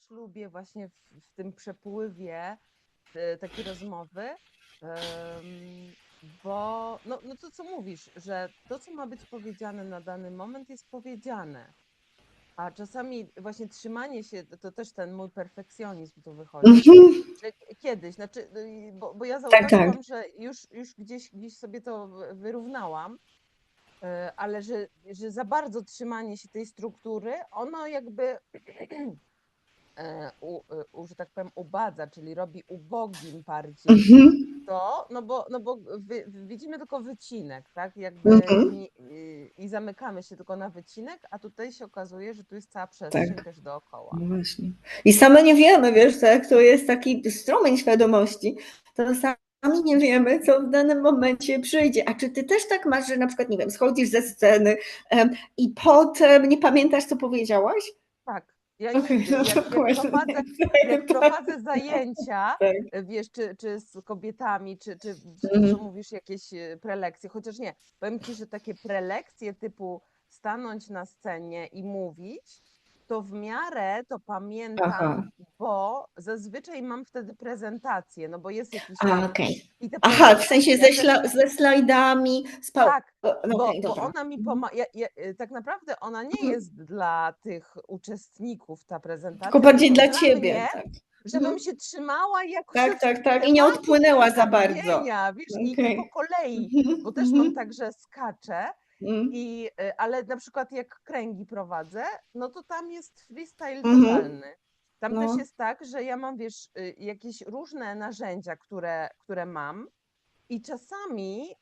też lubię właśnie w tym przepływie takie rozmowy, bo no to co mówisz, że to, co ma być powiedziane na dany moment, jest powiedziane. A czasami właśnie trzymanie się, to też ten mój perfekcjonizm tu wychodzi, Mhm. że kiedyś, znaczy, bo ja Tak, tak. zauważyłam, że już gdzieś sobie to wyrównałam, ale że za bardzo trzymanie się tej struktury, ono jakby że tak powiem, ubadza, czyli robi ubogim bardziej Mhm. to, no bo widzimy tylko wycinek, tak? Jakby Mhm. i zamykamy się tylko na wycinek, a tutaj się okazuje, że tu jest cała przestrzeń Tak. też dookoła. No właśnie. I same nie wiemy, wiesz, tak, to jest taki strumień świadomości, to sami nie wiemy, co w danym momencie przyjdzie. A czy ty też tak masz, że na przykład, nie wiem, schodzisz ze sceny i potem nie pamiętasz, co powiedziałaś? Tak, ja Okej, nigdy, no jak dokładnie. jak Tak, prowadzę zajęcia, tak. wiesz, czy z kobietami, czy to, co Mhm. mówisz, jakieś prelekcje, chociaż nie, powiem ci, że takie prelekcje typu stanąć na scenie i mówić, to w miarę to pamiętam, Aha. bo zazwyczaj mam wtedy prezentację, no bo jest jakiś A, tekst okej. i te Aha, w sensie prezentacje też. ze slajdami, Tak, no okej, bo dobra. ona mi Mhm. pomaga. Tak naprawdę ona nie Mhm. jest dla tych uczestników, ta Tylko prezentacja, bardziej tylko dla dla ciebie, mnie, tak. żebym Mhm. się trzymała jakoś Tak, tak, tak. I nie tematu odpłynęła za bardzo. przedstawienia, wiesz, i po Okej. kolei, Mhm, bo też mam mhm, tak, że skaczę. mhm, Ale na przykład jak kręgi prowadzę, no to tam jest freestyle mhm. totalny. Tam też No. jest tak, że ja mam, wiesz, jakieś różne narzędzia, które mam, i czasami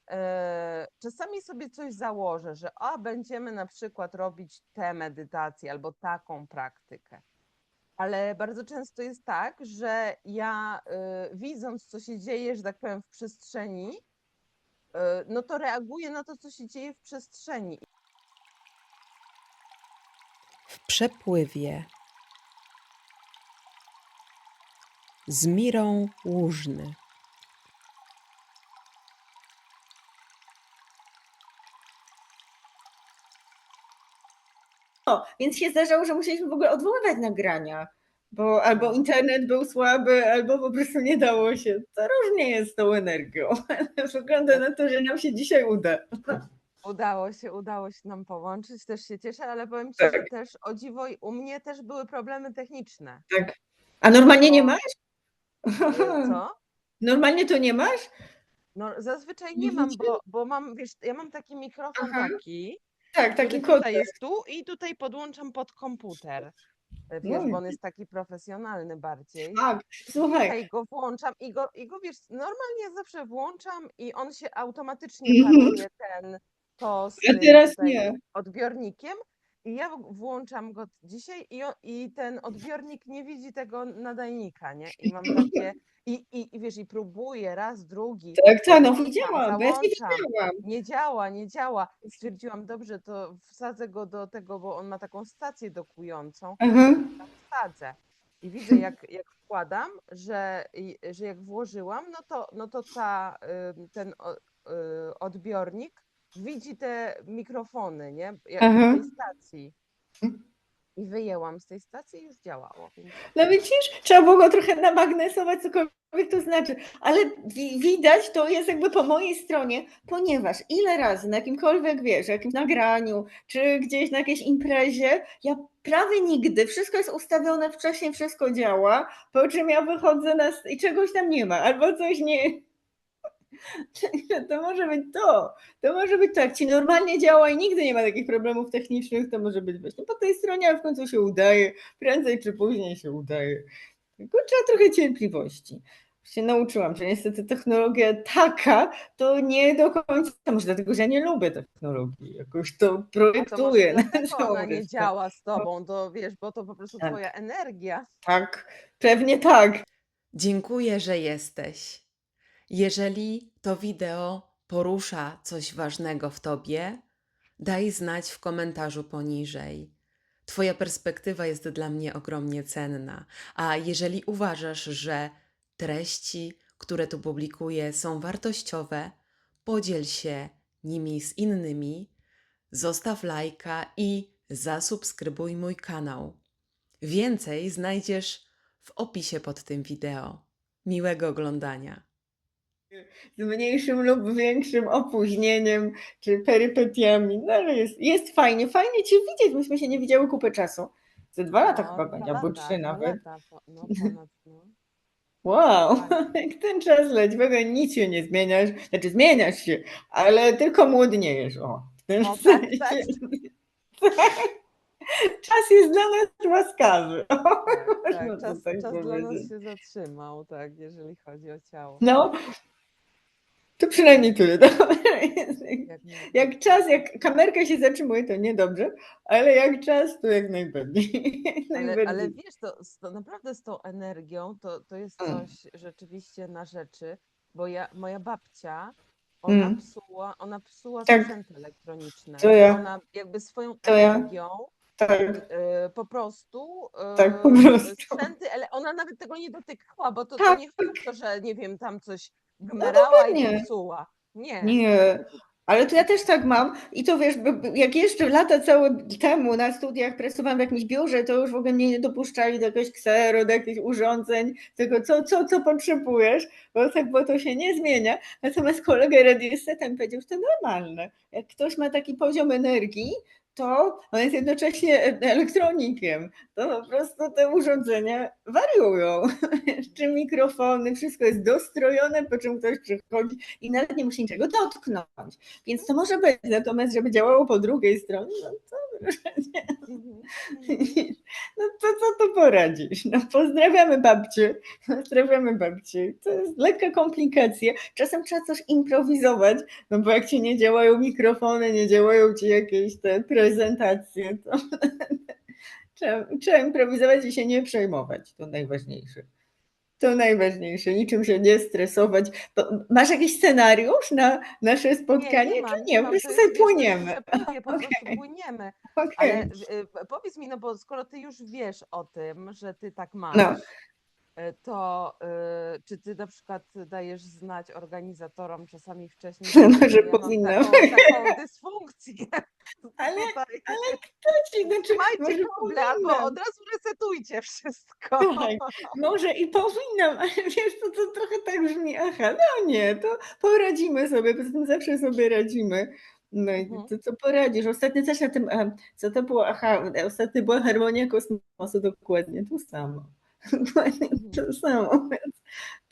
sobie coś założę, że będziemy na przykład robić tę medytację albo taką praktykę. Ale bardzo często jest tak, że ja widząc, co się dzieje, że tak powiem, w przestrzeni, no to reaguję na to, co się dzieje w przestrzeni. W przepływie z Mirą Łużny. Więc się zdarzało, że musieliśmy w ogóle odwoływać nagrania, bo albo No. internet był słaby, albo po prostu nie dało się. To różnie jest z tą energią. Wygląda na to, że nam się dzisiaj uda. Udało się nam połączyć, też się cieszę, ale powiem ci, że Tak, też o dziwo u mnie też były problemy techniczne, tak. A normalnie nie bo masz? co? Normalnie to nie masz? No zazwyczaj Nie nie mam, wiecie? bo mam, wiesz, ja mam taki mikrofon Aha. taki, Tak, taki który tutaj kotek. jest tu i tutaj podłączam pod komputer, No wiesz, bo on jest taki profesjonalny bardziej. tak. I Słuchaj. tutaj go włączam i go wiesz, normalnie ja zawsze włączam i on się automatycznie Mhm. paruje to z A tym teraz tutaj nie. odbiornikiem i ja włączam go dzisiaj i ten odbiornik nie widzi tego nadajnika, nie? I mam takie, i wiesz, i próbuję raz, drugi, Tak, tak, no podłączam, widziałam, bo ja cię załączam, widziałam. nie działa, nie działa. Stwierdziłam, dobrze, to wsadzę go do tego, bo on ma taką stację dokującą, Aha. tam wsadzę. I widzę, jak wkładam, że jak włożyłam, no to ten odbiornik widzi te mikrofony, nie? Z Aha. tej stacji. I wyjęłam z tej stacji i już działało, więc No widzisz, trzeba było go trochę namagnesować, cokolwiek to znaczy, ale widać, to jest jakby po mojej stronie, ponieważ ile razy na jakimkolwiek, wiesz, jakimś nagraniu, czy gdzieś na jakiejś imprezie, ja prawie nigdy, wszystko jest ustawione wcześniej, wszystko działa, po czym ja wychodzę i czegoś tam nie ma, albo coś nie, to może być to. To może być tak, ci normalnie działa i nigdy nie ma takich problemów technicznych, to może być właśnie po tej stronie, ale w końcu się udaje, prędzej czy później się udaje. Tylko trzeba trochę cierpliwości. Się nauczyłam, że niestety technologia taka to nie do końca, może dlatego, że ja nie lubię technologii, jakoś to a to może projektuję na dlatego ona całą nie resztę. działa z tobą, to wiesz, bo to po prostu Tak, twoja energia. tak, pewnie tak. Dziękuję, że jesteś. Jeżeli to wideo porusza coś ważnego w tobie, daj znać w komentarzu poniżej. Twoja perspektywa jest dla mnie ogromnie cenna, a jeżeli uważasz, że treści, które tu publikuję, są wartościowe, podziel się nimi z innymi, zostaw lajka i zasubskrybuj mój kanał. Więcej znajdziesz w opisie pod tym wideo. Miłego oglądania. Z mniejszym lub większym opóźnieniem czy perypetiami, no ale jest fajnie. Fajnie Cię widzieć, myśmy się nie widziały kupę czasu. Ze 2 lata No, chyba będzie, albo 3 2 nawet. lata, no ponad, no. Wow, Fajnie. jak ten czas leci, w ogóle nic się nie zmieniasz, znaczy zmieniasz się, ale tylko młodniejesz, o, w tym O, tak, tak, sensie. Czas jest dla nas łaskawy, o, tak, można to tak czas dla nas powiedzieć. się zatrzymał, tak, jeżeli chodzi o ciało. No, to przynajmniej tyle. Dobra. Jak Jak czas, jak kamerka się zatrzymuje, to niedobrze, ale jak czas, to jak najbardziej. Jak Ale najbardziej. wiesz, to naprawdę z tą energią to jest Mm. coś rzeczywiście na rzeczy, bo moja babcia, Mm. ona psuła Tak, sprzęty elektroniczne to i ja, ona jakby swoją to ja, energią tak, po prostu tak, po prostu. sprzęty, ale ona nawet tego nie dotykała, bo to Tak, nie chodzi o to, że nie wiem, tam coś no gmerała i dokładnie. popsuła. Nie. Nie, ale to ja też tak mam i to wiesz, jak jeszcze lata całe temu na studiach pracowałam w jakimś biurze, to już w ogóle mnie nie dopuszczali do jakiegoś ksero, do jakichś urządzeń, tylko co potrzebujesz, bo to się nie zmienia. Natomiast kolega radiosetem powiedział, że to normalne. Jak ktoś ma taki poziom energii, to on jest jednocześnie elektronikiem. To po prostu te urządzenia wariują. Czy mikrofony, wszystko jest dostrojone, po czym ktoś przychodzi i nawet nie musi niczego dotknąć. Więc to może być, natomiast żeby działało po drugiej stronie, no to nie. Mhm, No to co tu poradzisz? No pozdrawiamy babcię. Pozdrawiamy babcię. To jest lekka komplikacja. Czasem trzeba coś improwizować, no bo jak ci nie działają mikrofony, nie działają ci jakieś te prezentacje, to trzeba improwizować i się nie przejmować. To najważniejsze. To najważniejsze, niczym się nie stresować. Masz jakiś scenariusz na nasze spotkanie, nie czy mam, nie? Po to prostu jest, sobie wiesz, to jest płyniemy. przepływie, po prostu Okej, płyniemy. Ale okej. powiedz mi, no bo skoro ty już wiesz o tym, że ty tak No, masz, to czy ty na przykład dajesz znać organizatorom czasami wcześniej, słuchajcie, może ja mam powinnam. taką dysfunkcję Ale, tutaj, ale kto ci, znaczy, trzymajcie może kable albo powinnam. od razu resetujcie wszystko. Tak, może i powinnam, ale wiesz, to trochę tak brzmi, aha, no nie, to poradzimy sobie, poza tym zawsze sobie radzimy. No i Mhm. to co poradzisz? Ostatnio też na tym, co to było? Aha, ostatnio była harmonia kosmosu, dokładnie to samo. Dokładnie to samo. Więc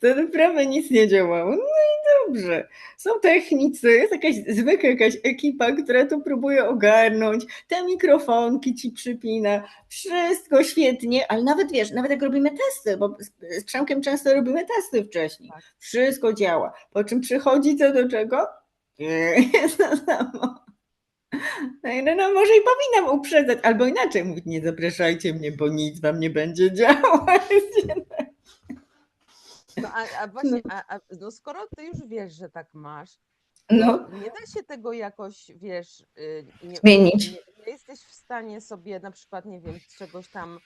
to naprawdę nic nie działało. No i dobrze. Są technicy, jest zwykła jakaś ekipa, która to próbuje ogarnąć. Te mikrofonki ci przypina. Wszystko świetnie, ale nawet wiesz, nawet jak robimy testy, bo z Przemkiem często robimy testy wcześniej. Tak. Wszystko działa. Po czym przychodzi co do czego? Jest to samo. No może i powinnam uprzedzać, albo inaczej mówić, nie zapraszajcie mnie, bo nic wam nie będzie działać. No a właśnie, no skoro ty już wiesz, że tak masz, No, to nie da się tego jakoś, wiesz, zmienić. nie jesteś w stanie sobie na przykład, nie wiem, czegoś tam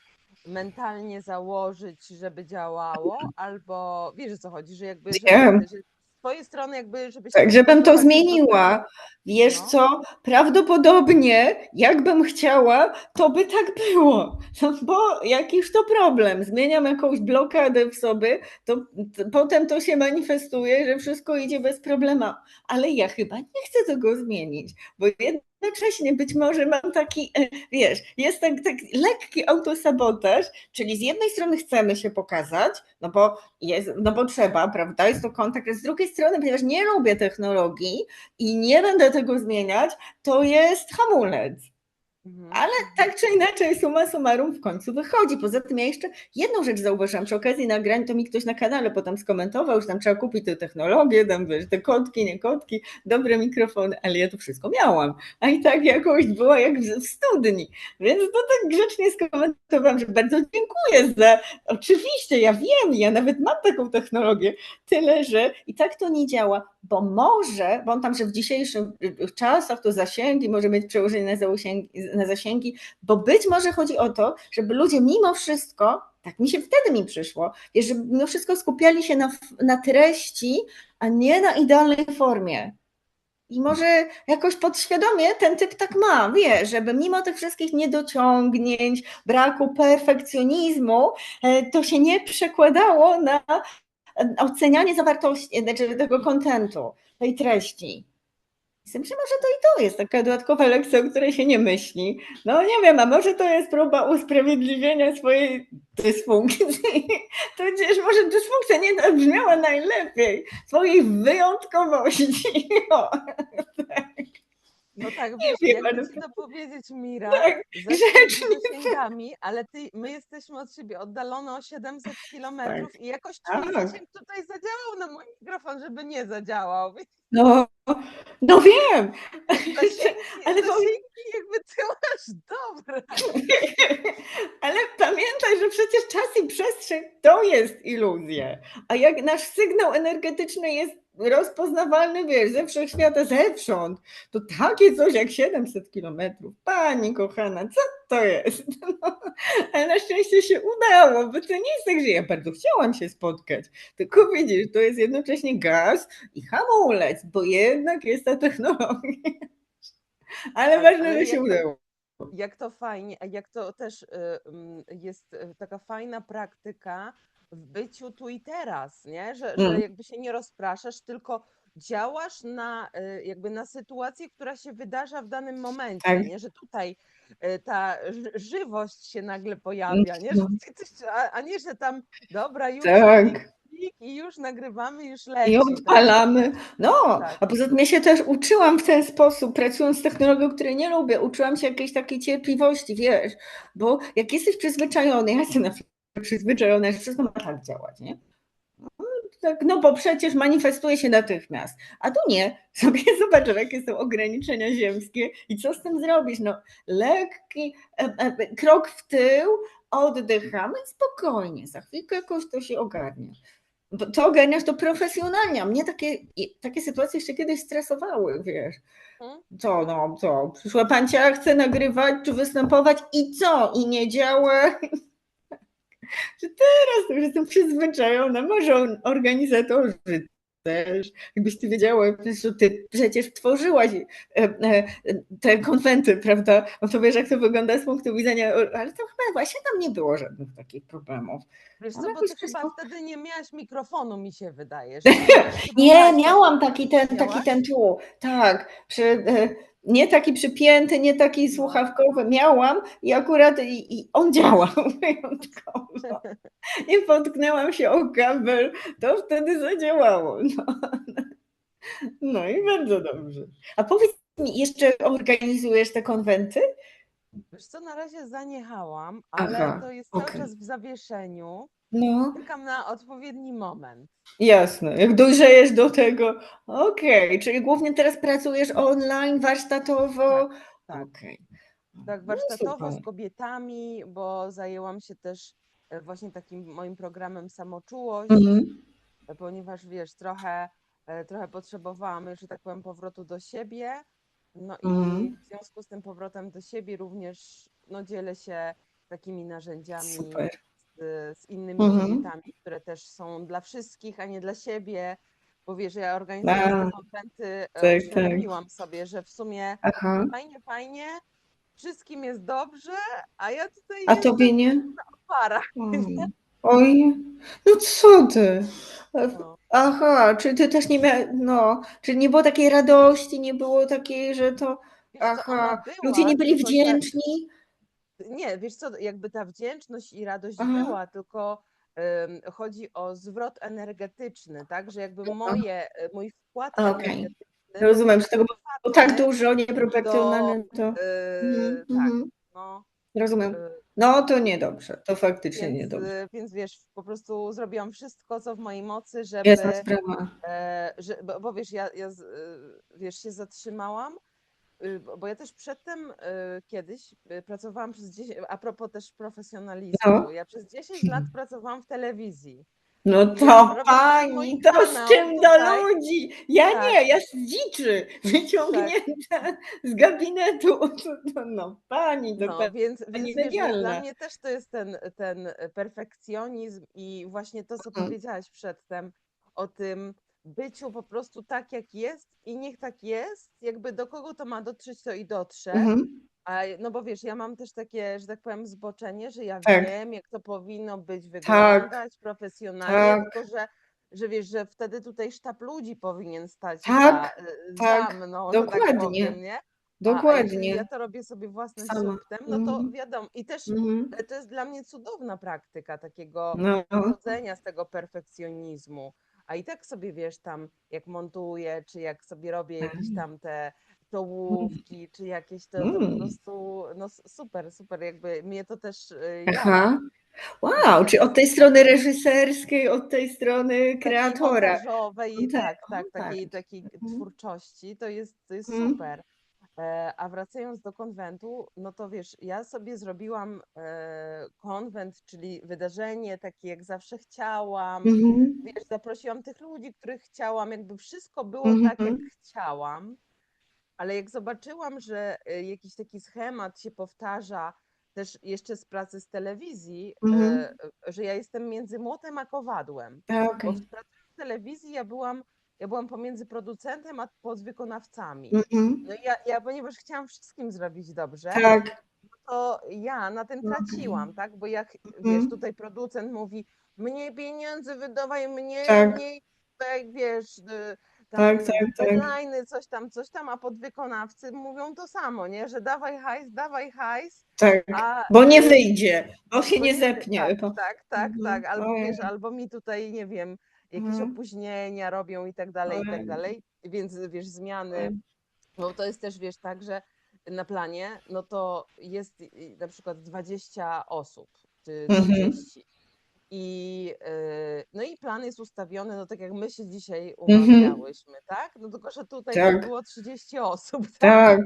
mentalnie założyć, żeby działało, albo wiesz o co chodzi, że jakby, Wiem. że z twojej strony jakby, żebyś Tak, to żebym to doprowadzić do tego. zmieniła. Wiesz No. co? Prawdopodobnie, jakbym chciała, to by tak było. No bo jakiż to problem? Zmieniam jakąś blokadę w sobie, to potem to się manifestuje, że wszystko idzie bez problemu. Ale ja chyba nie chcę tego zmienić, bo jednocześnie być może mam taki, wiesz, jest taki lekki autosabotaż, czyli z jednej strony chcemy się pokazać, no bo trzeba, prawda? Jest to kontakt, a z drugiej strony, ponieważ nie lubię technologii i nie będę tego zmieniać, to jest hamulec. Ale tak czy inaczej, summa summarum w końcu wychodzi. Poza tym ja jeszcze jedną rzecz zauważyłam. Przy okazji nagrań to mi ktoś na kanale potem skomentował, że tam trzeba kupić tę technologię, tam wiesz, te kotki, nie kotki, dobre mikrofony, ale ja to wszystko miałam. A i tak jakoś była jak w studni. Więc to tak grzecznie skomentowałam, że bardzo dziękuję za... Oczywiście, ja wiem, ja nawet mam taką technologię, tyle, że i tak to nie działa, bo on tam, że w dzisiejszych czasach to zasięgi może mieć przełożenie na zasięgi, bo być może chodzi o to, żeby ludzie mimo wszystko, tak mi się wtedy przyszło, wiesz, żeby mimo wszystko skupiali się na treści, a nie na idealnej formie. I może jakoś podświadomie ten typ tak ma, wiesz, żeby mimo tych wszystkich niedociągnięć, braku perfekcjonizmu, to się nie przekładało na ocenianie zawartości, znaczy tego kontentu, tej treści. Myślę, że może to jest taka dodatkowa lekcja, o której się nie myśli. No nie wiem, a może to jest próba usprawiedliwienia swojej dysfunkcji. Tudzież może dysfunkcja nie brzmiała najlepiej. Swojej wyjątkowości. O, tak. No tak, Nie wiesz, wiem, jakby ale ci to powiedzieć, Mira, tak, ze grzecznie. wszystkimi zasięgami, ale my jesteśmy od siebie oddalone o 700 Tak, kilometrów i jakoś twój tak. zasięg tutaj zadziałał na mój mikrofon, żeby nie zadziałał. Więc No, no wiem. Ale powiem, zasięgi jakby ty masz dobre. ale pamiętaj, że przecież czas i przestrzeń to jest iluzja. A jak nasz sygnał energetyczny jest rozpoznawalny, wiesz, ze wszechświata, zewsząd, to takie coś jak 700 kilometrów. Pani kochana, co to jest? No, ale na szczęście się udało, bo to nie jest tak, że ja bardzo chciałam się spotkać. Tylko widzisz, to jest jednocześnie gaz i hamulec, bo jednak jest ta technologia. Ale ważne, że się udało. Jak to fajnie, a jak to też jest taka fajna praktyka w byciu tu i teraz, nie? Że jakby się nie rozpraszasz, tylko działasz jakby na sytuację, która się wydarza w danym momencie, Tak. nie? Że tutaj ta żywość się nagle pojawia, nie? Że a nie, że tam dobra, już Tak. i już nagrywamy, już I leci. odpalamy. No, Tak. a poza tym ja się też uczyłam w ten sposób, pracując z technologią, której nie lubię, uczyłam się jakiejś takiej cierpliwości, wiesz, bo jak jesteś przyzwyczajony, ja jestem na przykład przyzwyczajona, że wszystko ma tak działać, nie? Tak, no bo przecież manifestuje się natychmiast, a tu nie. Sobie zobacz, jakie są ograniczenia ziemskie i co z tym zrobić? No, lekki krok w tył, oddychamy spokojnie, za chwilkę jakoś to się ogarnie. Bo to ogarniasz to profesjonalnie, a mnie takie sytuacje jeszcze kiedyś stresowały, wiesz. Co? Przyszła pancia, chce nagrywać czy występować i co? I nie działa. Że teraz to już jestem przyzwyczajona, może organizatorzy też. Jakbyś ty wiedziała, że ty przecież tworzyłaś te konwenty, prawda? No to wiesz, jak to wygląda z punktu widzenia, ale to chyba właśnie tam nie było żadnych takich problemów. Wiesz Tam co, bo jakoś ty wszystko- chyba wtedy nie miałaś mikrofonu, mi się wydaje. Nie, miałam taki Miałaś? ten tu, tak, nie taki przypięty, nie taki No. słuchawkowy, miałam i akurat i on działał wyjątkowo. Nie potknęłam się o kabel, to wtedy zadziałało. No i bardzo dobrze. A powiedz mi, jeszcze organizujesz te konwenty? Wiesz co, na razie zaniechałam, ale Aha, to jest cały okej. czas w zawieszeniu. No, Czekam na odpowiedni moment. jasne. Jak dojrzejesz do tego, okej. Czyli głównie teraz pracujesz online, warsztatowo? Tak. Okej. Tak, No warsztatowo z super. kobietami, bo zajęłam się też właśnie takim moim programem Samoczułość, Mhm. ponieważ wiesz, trochę potrzebowałam, że tak powiem, powrotu do siebie. No i Mhm. w związku z tym powrotem do siebie również no, dzielę się takimi narzędziami Super. z innymi Mhm. kobietami, które też są dla wszystkich, a nie dla siebie. Bo wiesz, ja organizując te konwenty tak. uświadomiłam sobie, że w sumie Aha. fajnie, wszystkim jest dobrze, a ja tutaj A jestem tobie nie? na oparach. Oj, no co ty? No. Aha, czy ty też nie miałeś, no, czy nie było takiej radości, nie było takiej, że to, Wiesz co, ona aha, ludzie była, nie byli tylko że wdzięczni? nie, wiesz co, jakby ta wdzięczność i radość Aha. była, tylko chodzi o zwrot energetyczny, tak, że jakby mój wkład Okej. energetyczny Rozumiem, że tego było tak adekwatny dużo, nieproporcjonalne, to tak, no, rozumiem. y, No to niedobrze, to faktycznie więc, niedobrze. więc wiesz, po prostu zrobiłam wszystko, co w mojej mocy, Jasna żeby sprawa. bo wiesz, wiesz, się zatrzymałam, bo ja też przedtem kiedyś pracowałam przez 10, a propos też profesjonalizmu, No. ja przez 10 lat pracowałam w telewizji. No I to robiąc ten mój pani, to z kanał czym do tutaj, ludzi? Ja tak, nie, ja z dziczy, wyciągnięta z gabinetu. No pani, to no, więc pani wiesz, dla genialna. mnie też to jest ten perfekcjonizm i właśnie to, co Mhm. powiedziałaś przedtem o tym byciu po prostu tak, jak jest i niech tak jest, jakby do kogo to ma dotrzeć, to i dotrze. No bo wiesz, ja mam też takie, że tak powiem, zboczenie, że ja Tak, wiem, jak to powinno być tak, wyglądać profesjonalnie, tak, tylko że wiesz, że wtedy tutaj sztab ludzi powinien stać tak, za tak, mną, że tak powiem, dokładnie, nie? A jeżeli ja dokładnie, to robię sobie własnym sama. sumptem, no to wiadomo. I też Mhm. to jest dla mnie cudowna praktyka takiego No, wychodzenia z tego perfekcjonizmu. A i tak sobie wiesz tam, jak montuję, czy jak sobie robię tak. jakieś tam te czołówki, czy jakieś to po Mm. prostu no super, super, jakby mnie to też jara. Aha. Wow, czy od Więc tej strony reżyserskiej, od tej strony takiej kreatora. montażowej, No tak, tak, tak. takiej Mhm. twórczości, to jest Mhm. super. A wracając do konwentu, no to wiesz, ja sobie zrobiłam konwent, czyli wydarzenie takie, jak zawsze chciałam. Mhm. Wiesz, zaprosiłam tych ludzi, których chciałam, jakby wszystko było tak, jak Mhm. chciałam. Ale jak zobaczyłam, że jakiś taki schemat się powtarza też jeszcze z pracy z telewizji, Mhm. że ja jestem między młotem a kowadłem, A, bo okej. w pracy w telewizji ja byłam pomiędzy producentem a podwykonawcami. Mhm. No i ja ponieważ chciałam wszystkim zrobić dobrze, Tak. to ja na tym Okej. traciłam, tak? Bo jak wiesz, Mhm. tutaj producent mówi, mniej pieniędzy wydawaj, Tak, mniej, tak, wiesz, tak, tam tak, tak, deadline'y, coś tam, a podwykonawcy mówią to samo, nie? Że dawaj hajs, tak. a Bo nie wyjdzie, bo się bo nie nie zepnie. tak, Bo... tak, albo Ojej. wiesz, albo mi tutaj, nie wiem, jakieś Mhm. opóźnienia robią i tak Ojej. dalej, więc wiesz, zmiany. Ojej. Bo to jest też, wiesz, tak, że na planie, no to jest na przykład 20 osób, czy Mhm. 30. No i plan jest ustawiony, no tak jak my się dzisiaj Mhm. umawiałyśmy, tak? No tylko, że tutaj to Tak, było 30 osób, tak?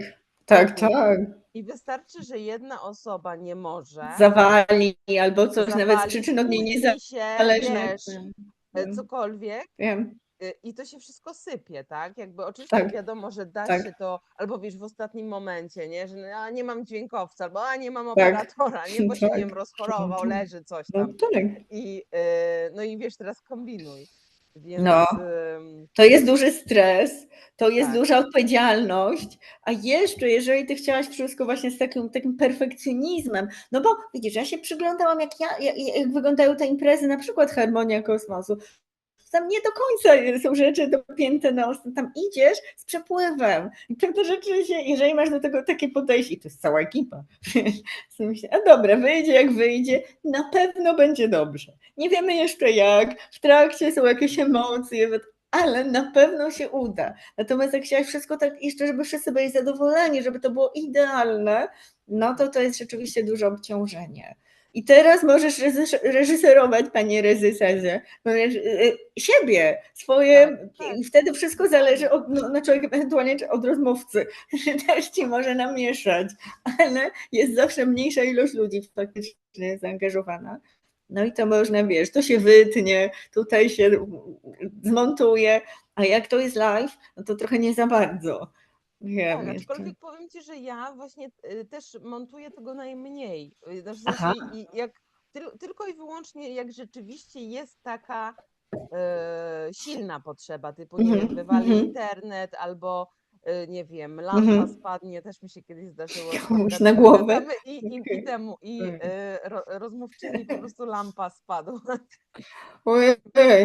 tak, tak, I, tak. i wystarczy, że jedna osoba nie może, Zawali albo coś, nawet z zawali, przyczyn od niej spóźni się, niezależnych. wiesz, Wiem, cokolwiek, wiem. i to się wszystko sypie, tak? Jakby oczywiście Tak, wiadomo, że da tak, się to, albo wiesz, w ostatnim momencie, nie? Że a nie mam dźwiękowca, albo a nie mam tak, operatora, nie? Bo się, nie wiem, tak. No rozchorował, tak, leży coś no tam. tak. No i wiesz, teraz kombinuj. No, Więc to jest duży stres, to jest tak. duża odpowiedzialność, a jeszcze jeżeli ty chciałaś wszystko właśnie z takim perfekcjonizmem, no bo widzisz, ja się przyglądałam, jak wyglądają te imprezy, na przykład Harmonia Kosmosu, tam nie do końca są rzeczy dopięte na ostro. Tam idziesz z przepływem. I pewne rzeczy się, jeżeli masz do tego takie podejście, i to jest cała ekipa, to myślę, a dobra, wyjdzie jak wyjdzie, na pewno będzie dobrze. Nie wiemy jeszcze jak, w trakcie są jakieś emocje, ale na pewno się uda. Natomiast jak chciałaś wszystko tak jeszcze, żeby wszyscy byli zadowoleni, żeby to było idealne, no to jest rzeczywiście duże obciążenie. I teraz możesz reżyserować, panie reżyserze, siebie, Tak, swoje, tak, i wtedy wszystko zależy dokładnie. od, no, znaczy ewentualnie od rozmówcy, też ci może namieszać, ale jest zawsze mniejsza ilość ludzi faktycznie zaangażowana. No i to można, wiesz, to się wytnie, tutaj się zmontuje, a jak to jest live, no to trochę nie za bardzo. Tak, Wiem jeszcze. aczkolwiek powiem ci, że ja właśnie też montuję tego najmniej. W sensie, Aha. jak tylko i wyłącznie, jak rzeczywiście jest taka silna potrzeba, typu, nie wiem, Mhm, wywali mhm, internet albo nie wiem, lampa mhm. spadnie, też mi się kiedyś zdarzyło Już na spotkać się głowę. i Okej. temu, i rozmówczyni po prostu lampa spadła. Ojej.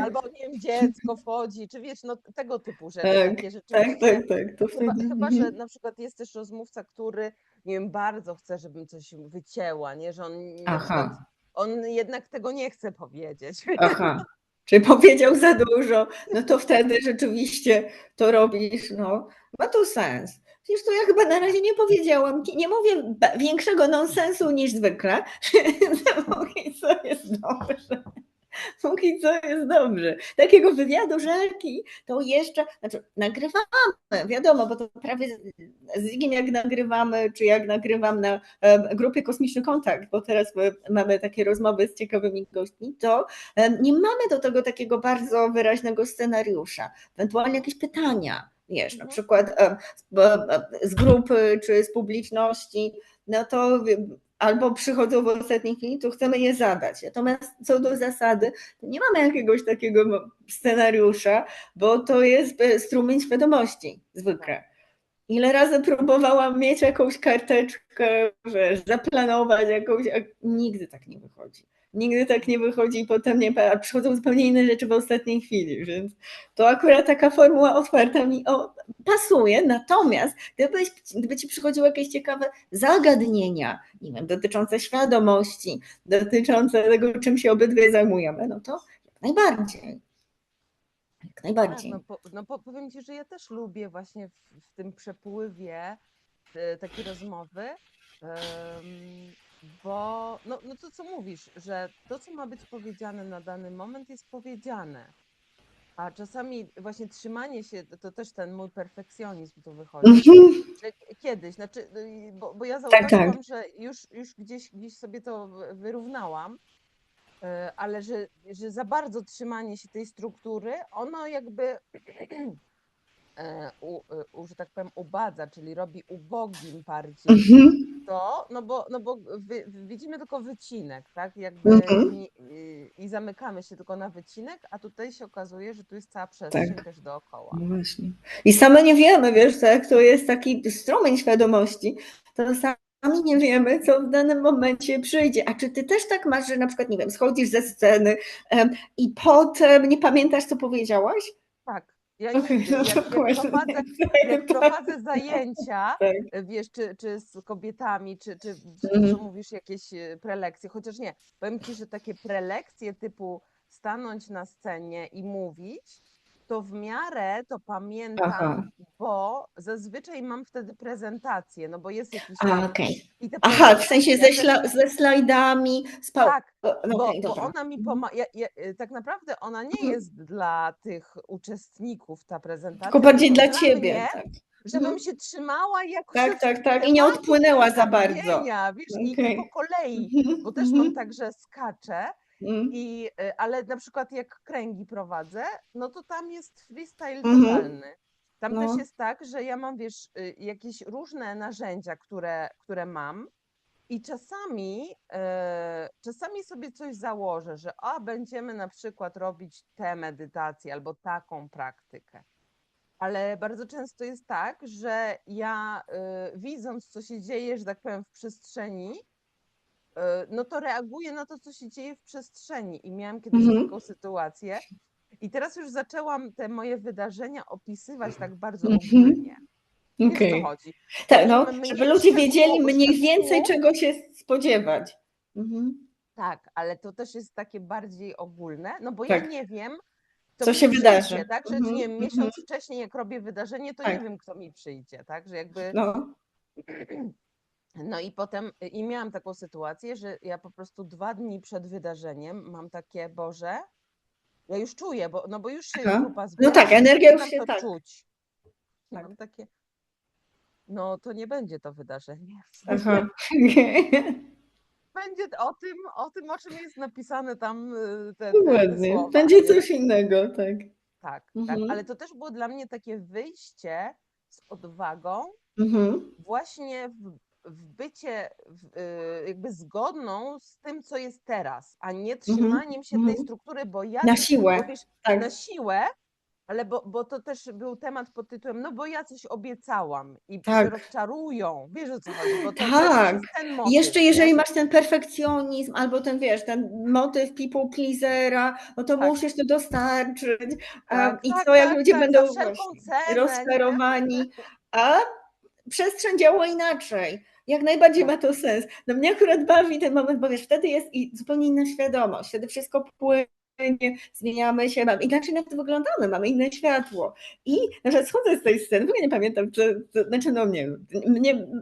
Albo nie wiem, dziecko wchodzi, czy wiesz, no tego typu rzeczy, Tak, takie tak, rzeczywiście, tak, tak. To chyba, wtedy. chyba, że Mhm. na przykład jest też rozmówca, który, nie wiem, bardzo chce, żebym coś wycięła, nie, że on na przykład, Aha, on jednak tego nie chce powiedzieć. aha. Czyli powiedział za dużo, no to wtedy rzeczywiście to robisz, no. Ma to sens. Przecież to ja chyba na razie nie powiedziałam, nie mówię większego nonsensu niż zwykle. Póki co jest dobrze. Póki co jest dobrze. Takiego wywiadu żelki to jeszcze, znaczy nagrywamy, wiadomo, bo to prawie z Igiem jak nagrywamy, czy jak nagrywam na grupie Kosmiczny Kontakt, bo teraz mamy takie rozmowy z ciekawymi gośćmi, to nie mamy do tego takiego bardzo wyraźnego scenariusza. Ewentualnie jakieś pytania, wiesz, na przykład z grupy czy z publiczności, no to albo przychodzą w ostatniej chwili, to chcemy je zadać. Natomiast co do zasady, to nie mamy jakiegoś takiego scenariusza, bo to jest strumień świadomości zwykle. Ile razy próbowałam mieć jakąś karteczkę, wiesz, zaplanować jakąś, a nigdy tak nie wychodzi. Nigdy tak nie wychodzi i potem a przychodzą zupełnie inne rzeczy w ostatniej chwili, więc to akurat taka formuła otwarta mi pasuje. Natomiast gdyby ci przychodziły jakieś ciekawe zagadnienia, nie wiem, dotyczące świadomości, dotyczące tego, czym się obydwie zajmujemy, no to jak najbardziej. Jak Tak, najbardziej. powiem ci, że ja też lubię właśnie w tym przepływie takie rozmowy, bo no to co mówisz, że to, co ma być powiedziane na dany moment, jest powiedziane. A czasami właśnie trzymanie się, to też ten mój perfekcjonizm tu wychodzi. Mhm. Że kiedyś, znaczy, bo ja Tak, tak. zauważyłam, że już gdzieś sobie to wyrównałam, ale że za bardzo trzymanie się tej struktury, ono jakby, że tak powiem, ubadza, czyli robi ubogim bardziej Mhm. to, no bo widzimy tylko wycinek, tak? Jakby Mhm. i zamykamy się tylko na wycinek, a tutaj się okazuje, że tu jest cała przestrzeń Tak. też dookoła. No właśnie. I same nie wiemy, wiesz, tak, to jest taki strumień świadomości, to sami nie wiemy, co w danym momencie przyjdzie. A czy ty też tak masz, że na przykład, nie wiem, schodzisz ze sceny i potem nie pamiętasz, co powiedziałaś? Tak, ja Okej, nigdy, no jak dokładnie. prowadzę zajęcia, Tak. wiesz, czy z kobietami, czy to, co Mhm. mówisz, jakieś prelekcje, chociaż nie, powiem ci, że takie prelekcje typu stanąć na scenie i mówić, to w miarę to pamiętam, Aha. bo zazwyczaj mam wtedy prezentację, no bo jest jakiś A, tekst okej. i te Aha, w sensie prezentacje ze slajdami, tak, no okej, bo dobra. ona mi Mhm. pomaga. Tak naprawdę ona nie Mhm. jest dla tych uczestników, ta Tylko prezentacja, bardziej tylko dla dla ciebie, mnie, tak. żebym Mhm. się trzymała jakoś Tak, tak, tak. I nie tematu odpłynęła za bardzo. przedstawienia, wiesz, i po Okej. kolei, Mhm. bo też mam Mhm. tak, że skaczę, Mhm. ale na przykład jak kręgi prowadzę, no to tam jest freestyle Mhm. totalny. Tam też No. jest tak, że ja mam, wiesz, jakieś różne narzędzia, które mam, i czasami sobie coś założę, że będziemy na przykład robić tę medytację albo taką praktykę. Ale bardzo często jest tak, że ja widząc, co się dzieje, że tak powiem, w przestrzeni, no to reaguję na to, co się dzieje w przestrzeni. I miałam kiedyś Mhm. taką sytuację. I teraz już zaczęłam te moje wydarzenia opisywać tak bardzo Mhm. ogólnie. Wiesz, o co Okej. chodzi? Tak, no, Takim żeby mniej ludzie wiedzieli mniej więcej, szczegółów. czego się spodziewać. Mhm. Tak, ale to też jest takie bardziej ogólne, no bo ja Tak. nie wiem, kto Co mi się przyjdzie, wydarzy. tak? Że Mhm. nie wiem, Mhm. miesiąc wcześniej, jak robię wydarzenie, to nie Tak. wiem, kto mi przyjdzie, tak? Że jakby. No. No i potem miałam taką sytuację, że ja po prostu 2 dni przed wydarzeniem mam takie, Boże, ja już czuję, bo już się Aha. grupa No zbiera tak, i już energia już zaczynam się to tak. czuć. I Tak. mam takie, no to nie będzie to wydarzenie. W sensie, Aha. będzie o tym, o czym jest napisane tam te Ładnie. słowa, Będzie nie? coś innego, tak. Tak, tak, ale Mhm. to też było dla mnie takie wyjście z odwagą Mhm. właśnie w bycie jakby zgodną z tym, co jest teraz, a nie Mhm. trzymaniem się tej Mhm. struktury, bo Na bo siłę. wiesz, Tak. na siłę, ale bo to też był temat pod tytułem, no bo ja coś obiecałam i się Tak. rozczarują. Wiesz, o co chodzi, bo to też Tak. jest ten I motyw, jeszcze nie? jeżeli Że masz ten perfekcjonizm albo ten, wiesz, ten motyw people pleasera, no to tak, musisz to dostarczyć. tak, I tak, co, jak tak, ludzie tak, za będą wszelką właśnie cenę, nie? rozczarowani, a przestrzeń działa inaczej. Jak najbardziej Tak. ma to sens. No mnie akurat bawi ten moment, bo wiesz, wtedy jest i zupełnie inna świadomość, wtedy wszystko płynie, zmieniamy się, inaczej nawet wyglądamy, mamy inne światło. I na przykład schodzę z tej sceny, w ogóle nie pamiętam, znaczy no mnie,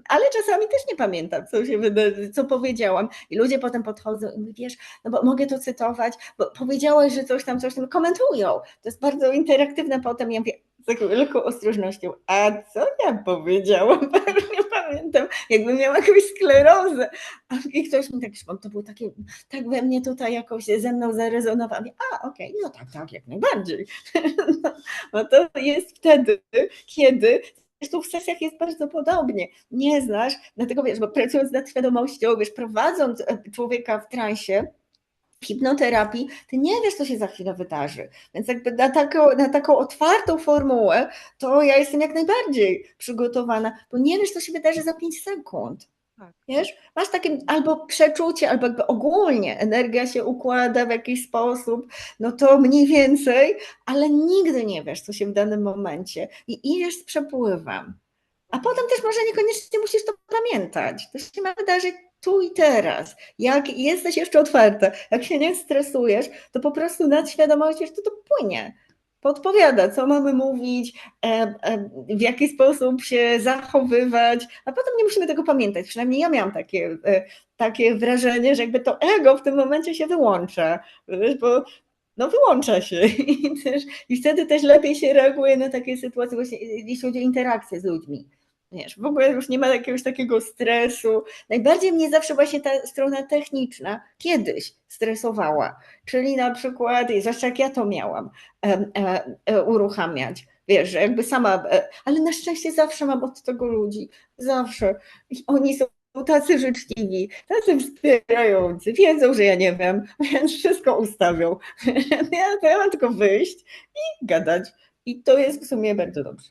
ale czasami też nie pamiętam, co się wydarzy, co powiedziałam. I ludzie potem podchodzą i mówią, wiesz, no bo mogę to cytować, bo powiedziałeś, że coś tam, komentują. To jest bardzo interaktywne potem. Ja mówię, z taką wielką ostrożnością, a co ja powiedziałam? Nie pamiętam, jakbym miała jakąś sklerozę. I ktoś mi tak, to było takie, tak we mnie tutaj jakoś ze mną zarezonował. Okej, no tak, jak najbardziej. No to jest wtedy, kiedy Zresztą w sesjach jest bardzo podobnie. Nie znasz, dlatego wiesz, bo pracując nad świadomością, wiesz, prowadząc człowieka w transie, w hipnoterapii, ty nie wiesz, co się za chwilę wydarzy. Więc jakby na taką otwartą formułę, to ja jestem jak najbardziej przygotowana, bo nie wiesz, co się wydarzy za 5 sekund. Tak. Wiesz, masz takie albo przeczucie, albo jakby ogólnie energia się układa w jakiś sposób, no to mniej więcej, ale nigdy nie wiesz, co się w danym momencie i idziesz z przepływem. A potem też może niekoniecznie musisz to pamiętać. To się ma wydarzyć tu i teraz. Jak jesteś jeszcze otwarta, jak się nie stresujesz, to po prostu nadświadomość wiesz, to płynie. Podpowiada, co mamy mówić, w jaki sposób się zachowywać, a potem nie musimy tego pamiętać. Przynajmniej ja miałam takie wrażenie, że jakby to ego w tym momencie się wyłącza, wiesz, bo no wyłącza się i wtedy też lepiej się reaguje na takie sytuacje, właśnie jeśli chodzi o interakcje z ludźmi. Wiesz, w ogóle już nie ma jakiegoś takiego stresu. Najbardziej mnie zawsze właśnie ta strona techniczna kiedyś stresowała, czyli na przykład, zwłaszcza jak ja to miałam, uruchamiać. Wiesz, że jakby sama, ale na szczęście zawsze mam od tego ludzi, zawsze. I oni są tacy życzliwi, tacy wspierający, wiedzą, że ja nie wiem, więc wszystko ustawią. Ja mam tylko wyjść i gadać. I to jest w sumie bardzo dobrze.